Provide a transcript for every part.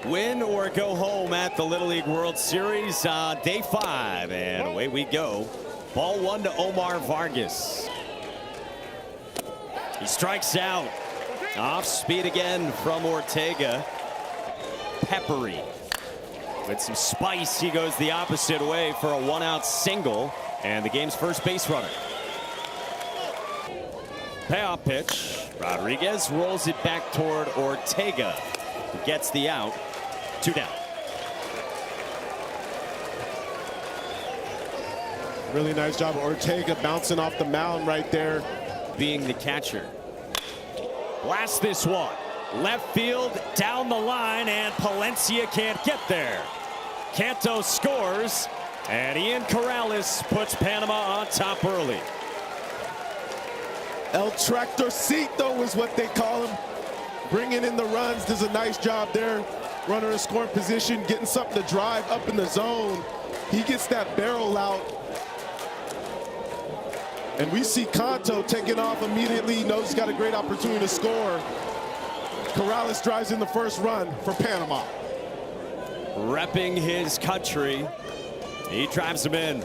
Win or go home at the Little League World Series on day 5. And away we go. Ball 1 to Omar Vargas. He strikes out. Off speed again from Ortega. Peppery. With some spice, he goes the opposite way for a 1-out single. And the game's first base runner. Payoff pitch. Rodriguez rolls it back toward Ortega, who gets the out. 2 down. Really nice job, Ortega bouncing off the mound right there. Being the catcher. Blast this one. Left field, down the line, and Palencia can't get there. Canto scores, and Ian Corrales puts Panama on top early. El Tractorcito is what they call him. Bringing in the runs, does a nice job there. Runner in scoring position, getting something to drive up in the zone. He gets that barrel out. And we see Canto taking off immediately. Knows he's got a great opportunity to score. Corrales drives in the first run for Panama. Repping his country. He drives him in.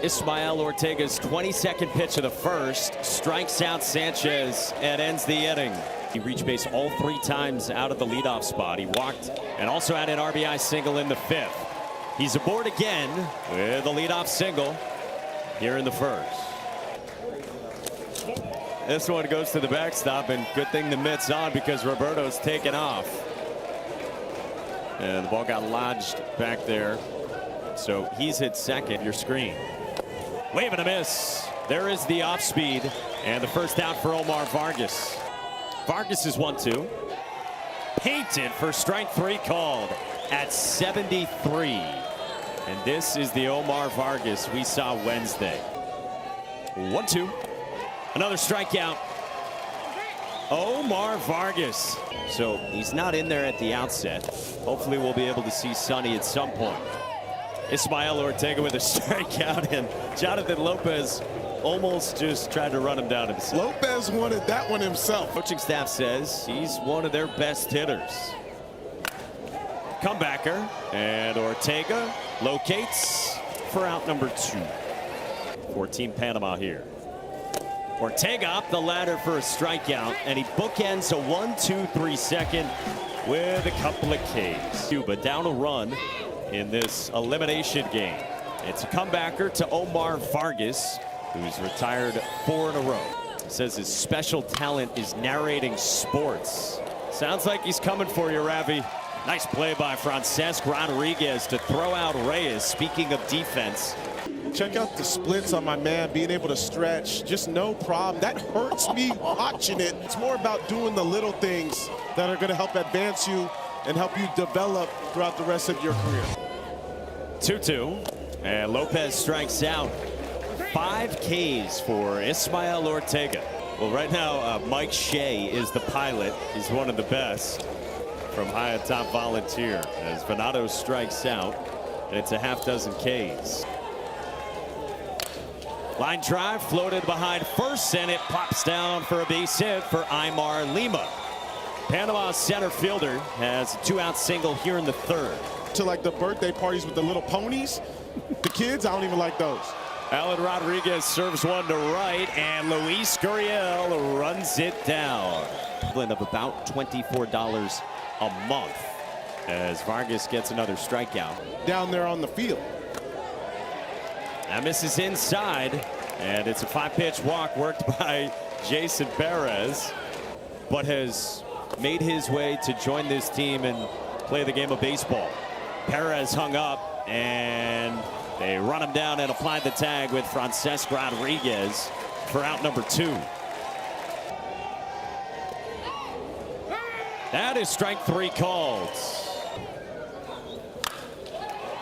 Ismael Ortega's 22nd pitch of the first. Strikes out Sanchez and ends the inning. He reached base all 3 times out of the leadoff spot. He walked and also had an RBI single in the 5th. He's aboard again with a leadoff single here in the first. This one goes to the backstop, and good thing the mitt's on because Roberto's taken off. And the ball got lodged back there. So he's hit second. Your screen. Wave and a miss. There is the off speed and the first out for Omar Vargas. Vargas is 1-2. Painted for strike 3 called at 73. And this is the Omar Vargas we saw Wednesday. 1-2. Another strikeout. Omar Vargas. So he's not in there at the outset. Hopefully we'll be able to see Sonny at some point. Ismael Ortega with a strikeout, and Jonathan Lopez almost just tried to run him down himself. Lopez wanted that one himself. Coaching staff says he's one of their best hitters. Comebacker, and Ortega locates for out number 2. 14 Panama here. Ortega up the ladder for a strikeout, and he bookends a 1-2-3 second with a couple of Ks. Cuba down a run in this elimination game. It's a comebacker to Omar Vargas, who's retired 4 in a row. He says his special talent is narrating sports. Sounds like he's coming for you, Ravi. Nice play by Francesc Rodriguez to throw out Reyes. Speaking of defense. Check out the splits on my man, being able to stretch, just no problem. That hurts me watching it. It's more about doing the little things that are going to help advance you and help you develop throughout the rest of your career. 2-2, and Lopez strikes out. 5 Ks for Ismael Ortega. Well, right now, Mike Shea is the pilot. He's one of the best from high atop Volunteer as Venado strikes out, and it's a half dozen Ks. Line drive floated behind first, and it pops down for a base hit for Aymar Lima. Panama's center fielder has a 2-out single here in the 3rd. To like the birthday parties with the little ponies, the kids, I don't even like those. Alan Rodriguez serves one to right, and Luis Gurriel runs it down. Of about $24 a month as Vargas gets another strikeout. Down there on the field. That misses inside, and it's a 5-pitch walk worked by Jason Perez, but has made his way to join this team and play the game of baseball. Perez hung up, and they run him down and apply the tag with Francesc Rodriguez for out number 2. That is strike 3 called.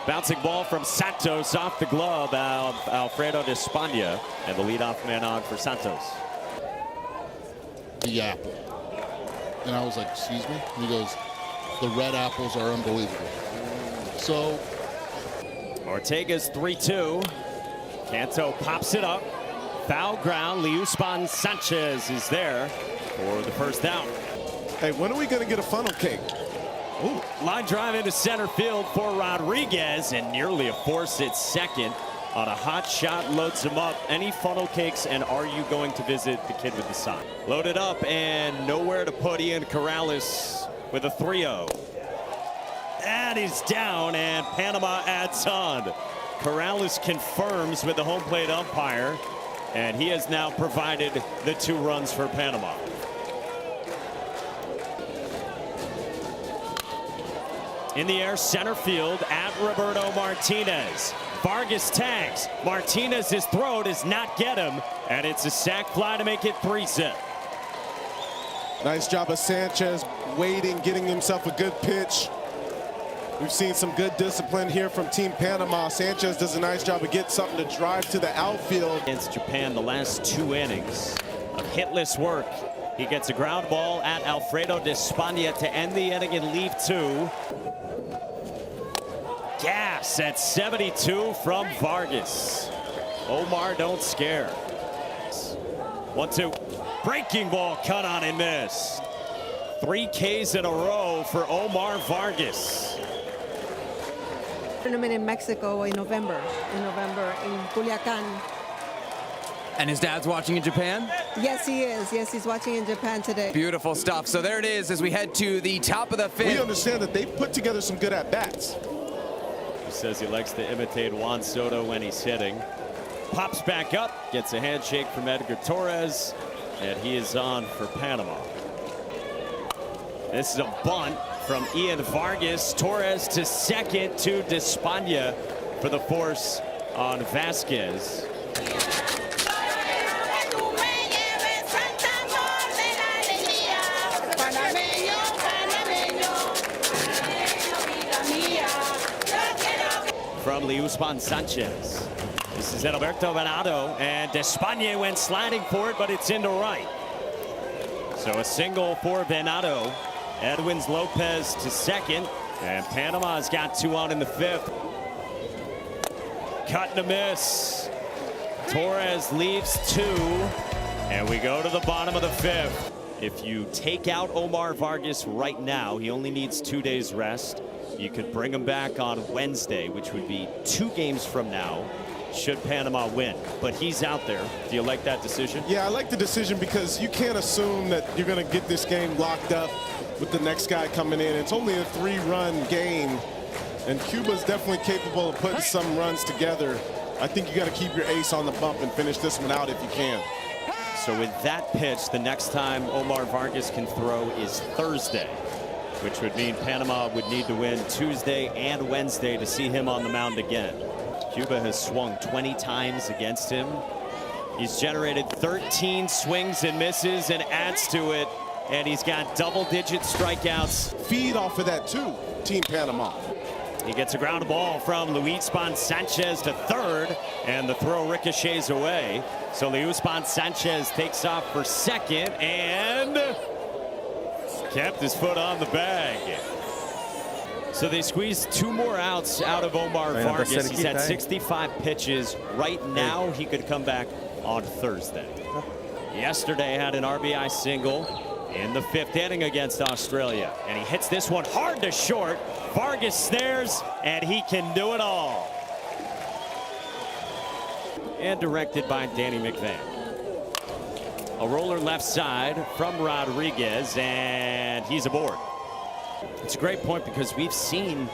Bouncing ball from Santos off the glove of Alfredo de España, and the leadoff man on for Santos. The apple. And I was like, excuse me? And he goes, the red apples are unbelievable. So Ortega's 3-2. Canto pops it up. Foul ground. Liusman Sanchez is there for the first down. Hey, when are we going to get a funnel cake? Ooh. Line drive into center field for Rodriguez, and nearly a force at second on a hot shot, loads him up. Any funnel cakes, and are you going to visit the kid with the sign? Loaded up and nowhere to put Ian Corrales with a 3-0. That is down, and Panama adds on. Corrales confirms with the home plate umpire, and he has now provided the 2 runs for Panama. In the air, center field at Roberto Martinez. Vargas tags. Martinez's throw does not get him, and it's a sac fly to make it 3-0. Nice job of Sanchez waiting, getting himself a good pitch. We've seen some good discipline here from Team Panama. Sanchez does a nice job of getting something to drive to the outfield. Against Japan, the last 2 innings of hitless work. He gets a ground ball at Alfredo de España to end the inning and leave 2. Gas at 72 from Vargas. Omar don't scare. 1-2. Breaking ball cut on and miss. 3 Ks in a row for Omar Vargas. Tournament in Mexico in November in Culiacan. And his dad's watching in Japan? Yes, he is. Yes, he's watching in Japan today. Beautiful stuff. So there it is as we head to the top of the 5th. We understand that they've put together some good at-bats. He says he likes to imitate Juan Soto when he's hitting. Pops back up, gets a handshake from Edgar Torres, and he is on for Panama. This is a bunt from Ian Vargas. Torres to second to de España for the force on Vasquez. From Liusman Sanchez. This is Alberto Venado, and de España went sliding for it, but it's into right. So a single for Venado. Edwins Lopez to second, and Panama's got 2 on in the 5th. Cut and a miss. Torres leaves 2, and we go to the bottom of the 5th. If you take out Omar Vargas right now, he only needs 2 days rest. You could bring him back on Wednesday, which would be 2 games from now, should Panama win. But he's out there. Do you like that decision? Yeah, I like the decision because you can't assume that you're going to get this game locked up with the next guy coming in. It's only a 3-run game, and Cuba's definitely capable of putting some runs together. I think you got to keep your ace on the bump and finish this one out if you can. So with that pitch, the next time Omar Vargas can throw is Thursday, which would mean Panama would need to win Tuesday and Wednesday to see him on the mound again. Cuba has swung 20 times against him. He's generated 13 swings and misses and adds to it, and he's got double-digit strikeouts. Feed off of that too, Team Panama. He gets a ground ball from Luispan Sanchez to third, and the throw ricochets away. So Luispan Sanchez takes off for second and kept his foot on the bag. So they squeezed 2 more outs out of Omar Vargas. He's had 65 pitches. Right now, he could come back on Thursday. Yesterday had an RBI single in the 5th inning against Australia, and he hits this one hard to short. Vargas snares, and he can do it all. And directed by Danny McVan. A roller left side from Rodriguez, and he's aboard. It's a great point because we've seen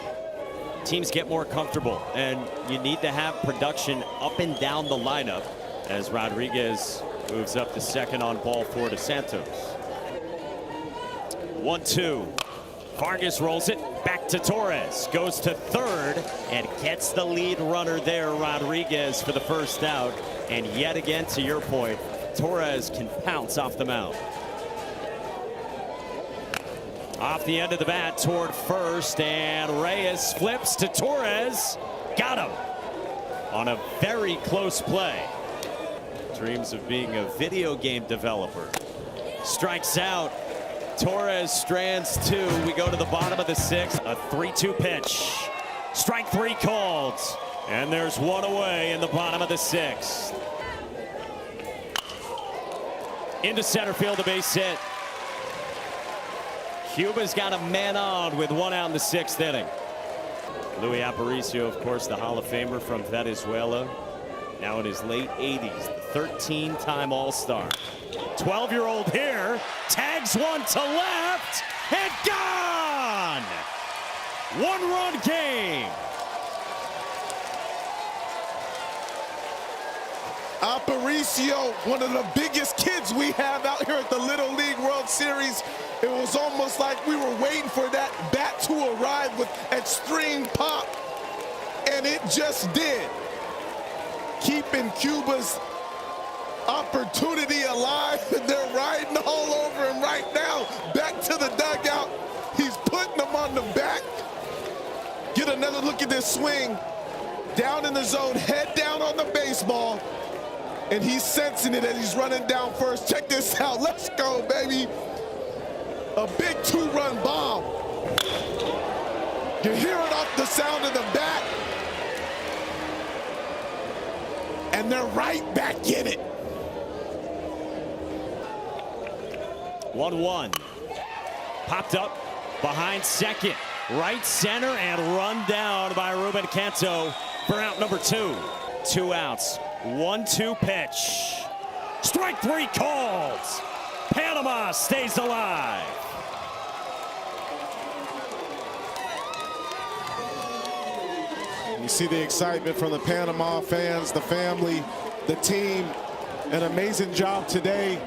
teams get more comfortable, and you need to have production up and down the lineup as Rodriguez moves up to second on ball 4 to Santos. 1-2. Vargas rolls it back to Torres, goes to third and gets the lead runner there, Rodriguez, for the first out. And yet again, to your point, Torres can pounce off the mound. Off the end of the bat toward first, and Reyes flips to Torres. Got him on a very close play. Dreams of being a video game developer. Strikes out. Torres strands 2. We go to the bottom of the 6th. A 3-2 pitch. Strike 3 called. And there's 1 away in the bottom of the 6th. Into center field, a base hit. Cuba's got a man on with 1 out in the 6th inning. Luis Aparicio, of course, the Hall of Famer from Venezuela. Now in his late 80s, the 13-time All-Star. 12-year-old here, tags one to left, and gone! 1-run game. Aparicio, one of the biggest kids we have out here at the Little League World Series. It was almost like we were waiting for that bat to arrive with extreme pop, and it just did. Keeping Cuba's opportunity alive, and they're riding all over him right now. Back to the dugout. He's putting them on the back. Get another look at this swing. Down in the zone, head down on the baseball. And he's sensing it as he's running down first. Check this out. Let's go, baby. A big 2-run bomb. You hear it off the sound of the bat. And they're right back in it. 1-1. Popped up behind second. Right center and run down by Ruben Canto for out number 2. 2 outs. 1-2 pitch. Strike 3 called. Panama stays alive. You see the excitement from the Panama fans, the family, the team. An amazing job today.